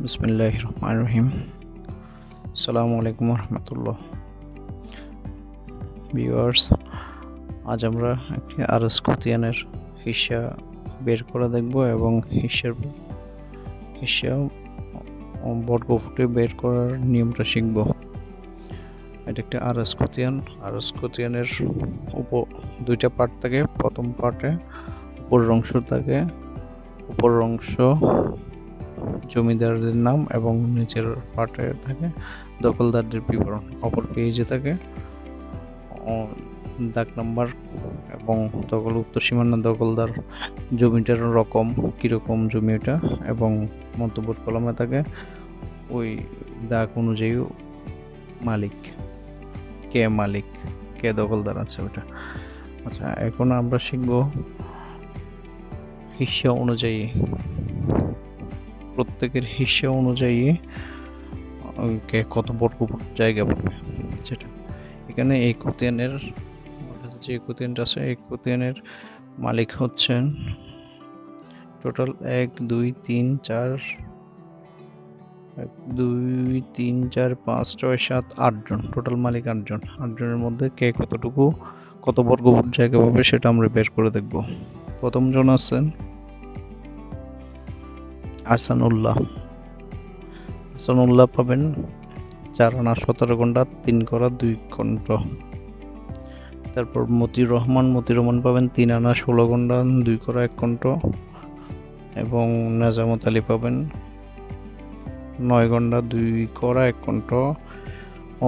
বিসমিল্লাহির রহমানির রহিম। আসসালামু আলাইকুম রহমতুল্লাহ। ভিউয়ার্স, আজ আমরা একটি আরএস খতিয়ানের হিসা বের করে দেখব এবং হিসা বর্গফুটে বের করার নিয়মটা শিখব। এটা একটি আরএস খতিয়ানের দুইটা পার্ট থাকে। প্রথম পার্টে উপরের অংশ থাকে, উপরের অংশ জমিদারদের নাম এবং নিচের পার্টে থাকে দখলদারদের বিবরণ। অপর পেজে থাকে দাগ নাম্বার এবং উত্তর সীমানা দখলদার, জমিটার রকম কীরকম জমি ওটা, এবং মন্তব্যের কলমে থাকে ওই দাগ অনুযায়ী মালিক কে দখলদার আছে ওটা। আচ্ছা, এখন আমরা শিখব হিস্সা অনুযায়ী, প্রত্যেকের হিস্সা অনুযায়ী কত বর্গফুট জায়গা পড়বে সেটা। এখানে এই খতিয়ানের যে খতিয়ানটা আছে, এই খতিয়ানের মালিক হচ্ছেন টোটাল 1 2 3 4 5 6 7 8 জন, টোটাল মালিক 8 জন। 8 জনের মধ্যে কে কত বর্গফুট জায়গা পাবে সেটা আমরা বের করে দেখব। প্রথম জন আছেন আহসানুল্লাহ পাবেন 4 আনা 17 ঘন্টা 3 করা 2 কণ্ঠ। তারপর মতিউর রহমান পাবেন 3 আনা 16 ঘন্টা 2 করা 1 কণ্ঠ, এবং নাজামত আলী পাবেন 9 ঘন্টা 2 করা 1 কণ্ঠ।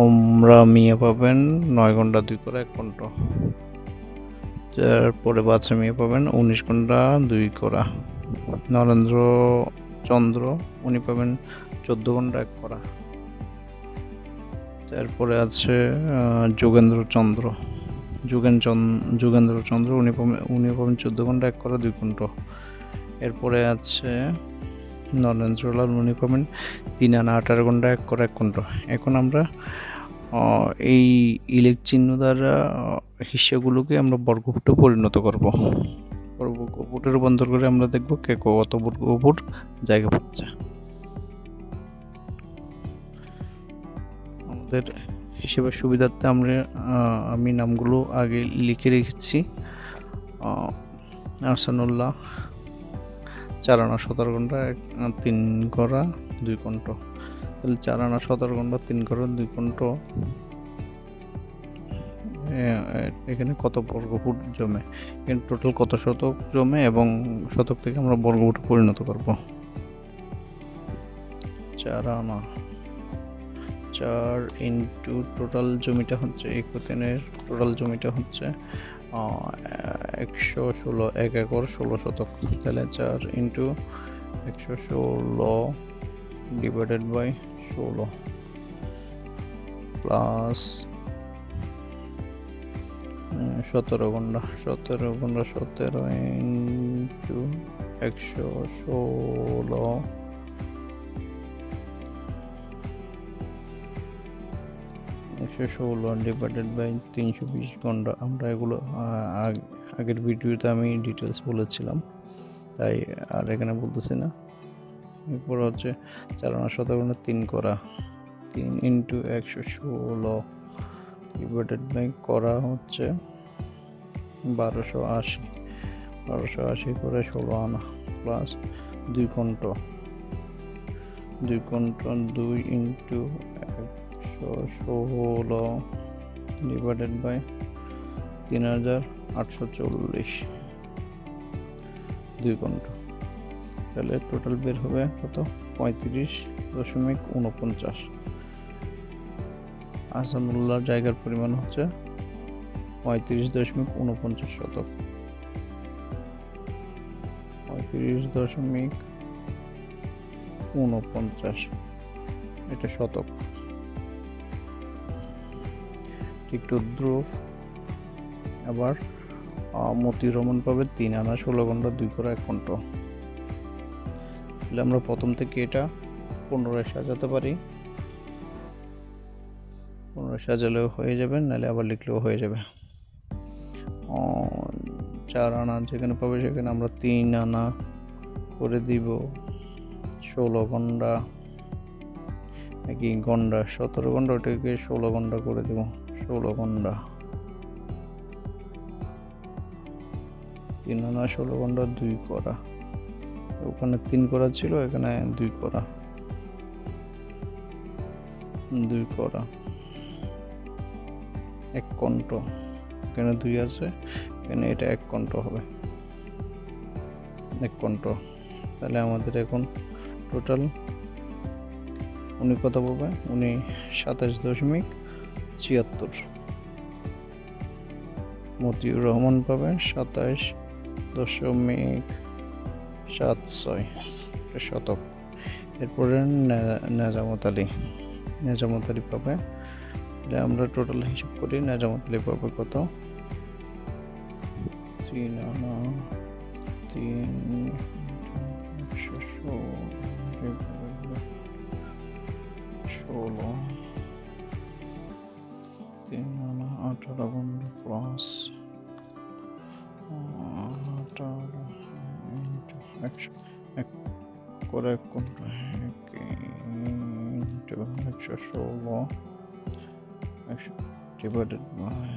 ওমরা মিয়া পাবেন 9 ঘন্টা 2 করা 1 কণ্ঠ। তারপরে বাদশা মিয়া পাবেন 19 ঘন্টা 2 করা। নরেন্দ্র চন্দ্র উনি পাবেন 14 ঘন্টা 1 করা। তারপরে আছে যোগেন্দ্র চন্দ্র উনি পাবেন 14 ঘন্টা 1 করা 2 কণ্ঠ। এরপরে আছে নরেন্দ্রলাল, উনি পাবেন 3 আনা 18 ঘন্টা 1 করা 1 কণ্ঠ। এখন আমরা এই ইলেক চিহ্ন দ্বারা হিস্সাগুলোকে আমরা বর্গফুটে পরিণত করব। বর্গফুটে রূপান্তর করে আমরা দেখব কে কত বর্গফুট জায়গা পাচ্ছে। আমাদের হিসেবের সুবিধার্থে আমি নামগুলো আগে লিখে রেখেছি। আহসানুল্লাহ 4 আনা 17 ঘন্টা 3 করা 2 কণ্ঠ। তাহলে 4 আনা 17 ঘন্টা 3 করা 2 কণ্ঠ, এখানে কত বর্গফুট জমে, এখানে টোটাল কত শতক জমে এবং শতক থেকে আমরা বর্গফুটে পরিণত করব। 4 আনা 4 ইন্টু টোটাল জমিটা হচ্ছে, এই খতিয়ানের টোটাল জমিটা হচ্ছে 116 1 একর 16 শতক। তাহলে 4 ইন্টু 116 ডিভাইডেড বাই 16 প্লাস 17 ঘন্টা 17 ইন্টু 116 ডিভাইডেড বাই 320 ঘন্টা। আমরা এগুলো আগের ভিডিওতে আমি ডিটেলস বলেছিলাম, তাই আর এখানে বলতেছি না। এরপর হচ্ছে 4 আনা 17 ঘন্টা 3 করা, 3 ইন্টু 116 ডিভাইডেড বাই করা হচ্ছে 1280 করে 16 আনা প্লাস 2 কণ্ঠ 2 ইন্টু 116 ডিভাইডেড বাই 3840 2 কণ্ঠ। তাহলে টোটাল বের হবে কত? 35.49। আহসানুল্লাহর জায়গার পরিমাণ হচ্ছে 35.49 শতক। 35.49 এটা শতক। ঠিক তদ্রুপ আবার মতিউর রহমান পাবে 3 আনা 16 ঘন্টা 2 করা 1 কণ্ঠ। তাহলে আমরা প্রথম থেকে এটা পুনরায় সাজাতে পারি। পুনরায় সাজালেও হয়ে যাবে, নাহলে আবার লিখলেও হয়ে যাবে। 4 আনা যেখানে পাবে সেখানে আমরা 3 আনা করে দিব 16 ঘন্টা একই গন্ডা 17 গন্ডা, ওটাকে 16 গন্ডা করে দেব। 16 গন্ডা 3 আনা 16 গন্ডা 2 করা, ওখানে 3 করা ছিল, এখানে 2 করা 1 কণ্ঠ, এখানে 2 আছে, এখানে এটা 1 কণ্ঠ হবে, 1 কণ্ঠ। তাহলে আমাদের এখন টোটাল উনি কত পাবে? উনি 27.76। মতিউর রহমান পাবে 27.76 শতক। এরপরে নেজামত আলী পাবে, আমরা টোটাল হিসাব করি। নেজামত আলী পাবে কত? 3 আনা 3 16 3 আনা 18 গন্ডা প্লাস 18 1 করে 1 কণ্ঠ 116 ডিভাইডেড বাই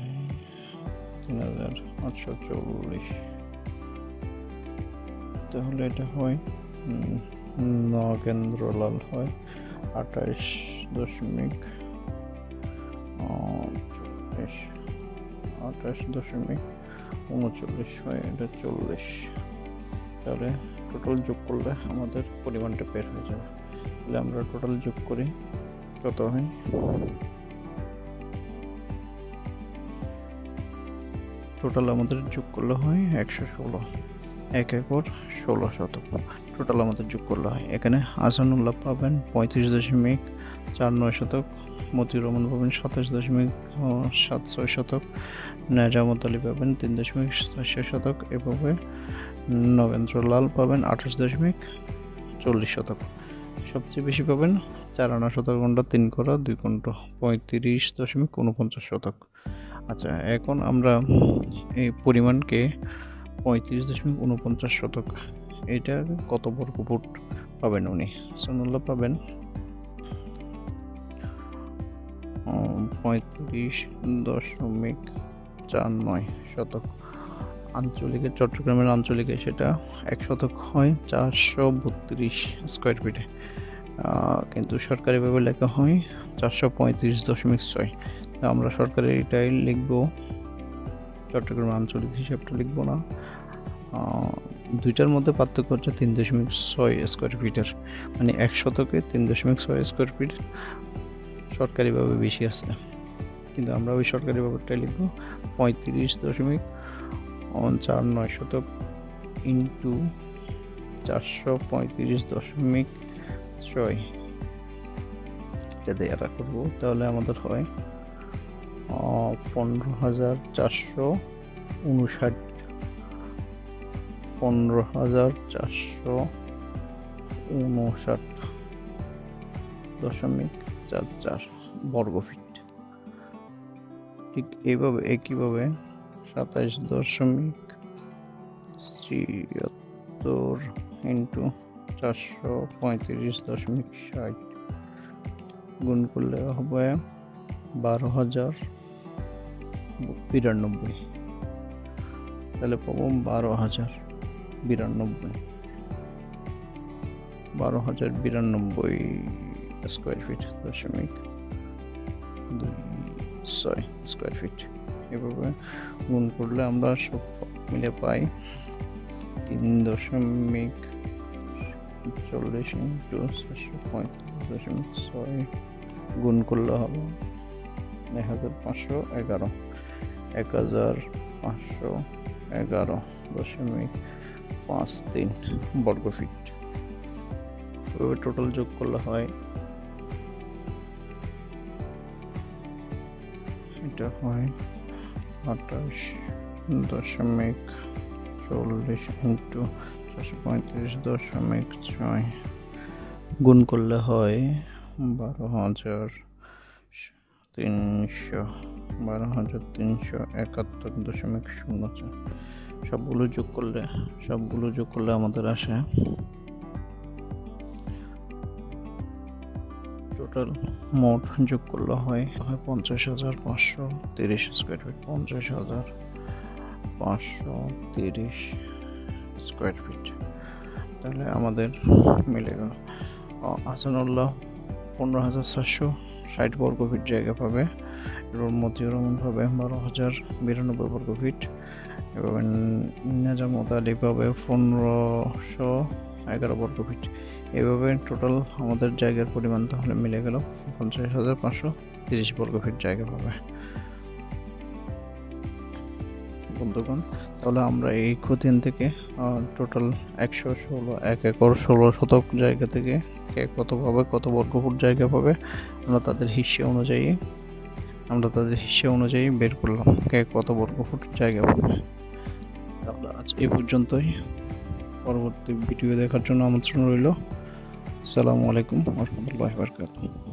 3840। তাহলে এটা হয় নগেন্দ্রলাল হয় 28.39 হয়, এটা 40। তাহলে টোটাল যোগ করলে আমাদের পরিমাণটা বের হয়ে যাবে। তাহলে আমরা টোটাল যোগ করি, কত হয়? টোটাল আমাদের যোগ করলে হয় 116, 1 একর 16 শতক। টোটাল আমাদের যোগ করলে হয়। এখানে আহসানুল্লাহ পাবেন 35.49 শতক, মতিউর রহমান পাবেন 27.76 শতক, নেজামত আলী পাবেন 3.6 শতক, এভাবে নগেন্দ্রলাল পাবেন 28.40 শতক। সবচেয়ে বেশি পাবেন 4 আনা 17 গন্ডা 3 করা 2 কণ্ঠ 35.49 শতক। আচ্ছা, এখন আমরা এই পরিমাণকে 35.49 শতক, এটা কত বর্গ ফুট পাবেন উনি? আহসানুল্লাহ পাবেন 35.49 শতক। আঞ্চলিকে, চট্টগ্রামের আঞ্চলিকে সেটা 1 শতক হয় 432 স্কোয়ার ফিটে, কিন্তু সরকারিভাবে লেখা হয় 435.6। আমরা সরকারি এটাই লিখব, চট্টগ্রাম আঞ্চলিক হিসাবটা লিখব না। দুইটার মধ্যে পার্থক্য হচ্ছে 3.6 স্কোয়ার ফিটের, মানে 1 শতকে 3.6 স্কোয়ার ফিট সরকারিভাবে বেশি আছে, কিন্তু আমরা ওই সরকারিভাবেটাই লিখব 35.49 শতক ইন্টু 435.6 এটা দিয়ে করবো। তাহলে আমাদের হয় 15,459 15,459.44 বর্গফিট। ঠিক এইভাবে একইভাবে 27.73 ইন্টু 435.60 গুণ করলে হবে 12,092। তাহলে পাবো 12,092 স্কোয়ার ফিট 0.26 স্কোয়ার ফিট। এভাবে গুণ করলে আমরা সব মিলে পাই 3.40 ইন্টু 435.6 গুণ করলে হবে 1511 1511.53 বর্গফিট। এভাবে টোটাল যোগ করলে হয়, এটা হয় 28.40 ইন্টু 435.6 গুণ করলে হয় 12,371.04। সবগুলো যোগ করলে আমাদের আসে টোটাল মোট যোগ করলে হয় 50,530 স্কোয়ার ফিট। 50,530 স্কোয়ার ফিট, তাহলে আমাদের মিলে গেল। আহসানুল্লাহ 15,460 বর্গ ফিট জায়গা পাবে, এবার মতিউর রহমান পাবে 12,092 বর্গ ফিট, এভাবে নেজামত আলী পাবে 1511 বর্গ ফিট। এভাবে টোটাল আমাদের জায়গার পরিমাণ তাহলে মিলে গেল 50,530 বর্গ ফিট জায়গা পাবে। বন্ধুগণ, তাহলে আমরা এই খতিয়ান থেকে টোটাল 1 একর 16 শতক জায়গা থেকে কে কত পাবে, কত বর্গ ফুট জায়গা পাবে, আমরা তাদের হিস্সে অনুযায়ী বের করলাম কে কত বর্গ ফুট জায়গা পাবে। তাহলে আজ এই পর্যন্তই, পরবর্তী ভিডিও দেখার জন্য আমন্ত্রণ রইল। আসসালামু আলাইকুম ওয়া রাহমাতুল্লাহি ওয়া বারাকাতুহু।